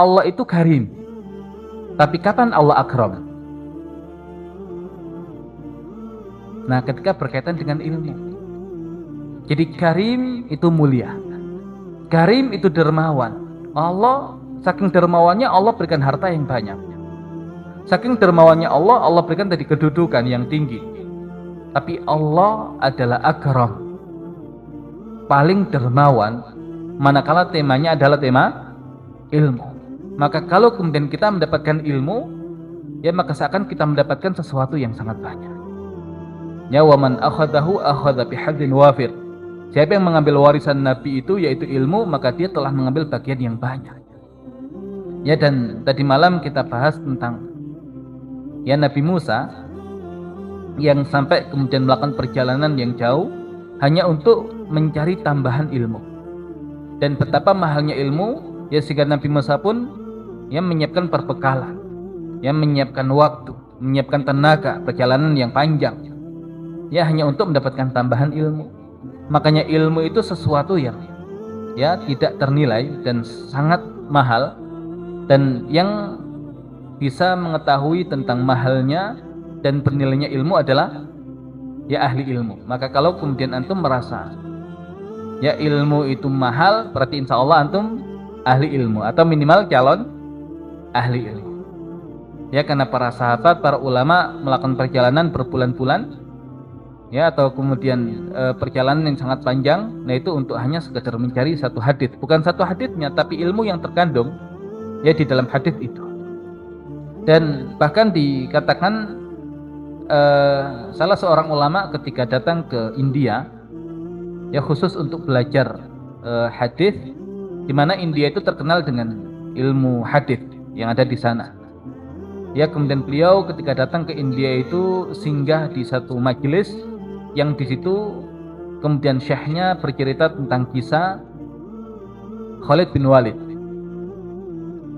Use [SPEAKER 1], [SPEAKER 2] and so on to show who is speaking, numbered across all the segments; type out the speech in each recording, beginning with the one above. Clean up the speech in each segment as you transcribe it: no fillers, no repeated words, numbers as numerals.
[SPEAKER 1] Allah itu karim. Tapi kapan Allah akram? Nah, ketika berkaitan dengan ilmu. Jadi karim itu mulia. Karim itu dermawan. Allah saking dermawannya Allah berikan harta yang banyak. Saking dermawannya Allah, Allah berikan tadi kedudukan yang tinggi. Tapi Allah adalah akram, paling dermawan, manakala temanya adalah tema ilmu. Maka kalau kemudian kita mendapatkan ilmu, ya maka seakan kita mendapatkan sesuatu yang sangat banyak. Ya, wa man akhadahu akhadha bihadzin wafir. Siapa yang mengambil warisan Nabi itu yaitu ilmu, maka dia telah mengambil bagian yang banyak. Ya, dan tadi malam kita bahas tentang ya Nabi Musa yang sampai kemudian melakukan perjalanan yang jauh hanya untuk mencari tambahan ilmu. Dan betapa mahalnya ilmu, ya sehingga Nabi Musa pun ya menyiapkan perbekalan, ya menyiapkan waktu, menyiapkan tenaga, perjalanan yang panjang, ya hanya untuk mendapatkan tambahan ilmu. Makanya ilmu itu sesuatu yang ya tidak ternilai dan sangat mahal, dan yang bisa mengetahui tentang mahalnya dan bernilainya ilmu adalah ya ahli ilmu. Maka kalau kemudian antum merasa ya ilmu itu mahal, berarti insya Allah antum ahli ilmu atau minimal calon ahli ilmu. Ya, karena para sahabat, para ulama melakukan perjalanan berbulan-bulan, ya atau kemudian perjalanan yang sangat panjang, nah itu untuk hanya sekedar mencari satu hadits, bukan satu haditsnya, tapi ilmu yang terkandung ya di dalam hadits itu. Dan bahkan dikatakan salah seorang ulama ketika datang ke India, ya khusus untuk belajar hadits, di mana India itu terkenal dengan ilmu hadits yang ada di sana. Ya, kemudian beliau ketika datang ke India itu singgah di satu majelis yang di situ kemudian syekhnya bercerita tentang kisah Khalid bin Walid.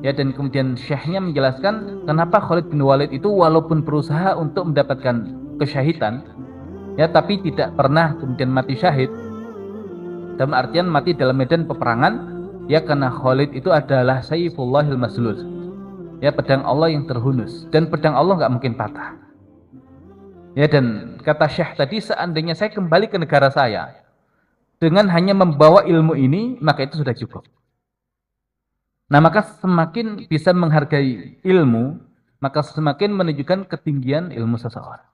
[SPEAKER 1] Ya, dan kemudian syekhnya menjelaskan kenapa Khalid bin Walid itu walaupun berusaha untuk mendapatkan kesyahidan, ya tapi tidak pernah kemudian mati syahid. Dalam artian mati dalam medan peperangan, ya karena Khalid itu adalah Sayfullahil Maslul. Ya, pedang Allah yang terhunus, dan pedang Allah nggak mungkin patah. Ya, dan kata Syekh tadi, seandainya saya kembali ke negara saya dengan hanya membawa ilmu ini, maka itu sudah cukup. Nah, maka semakin bisa menghargai ilmu, maka semakin menunjukkan ketinggian ilmu seseorang.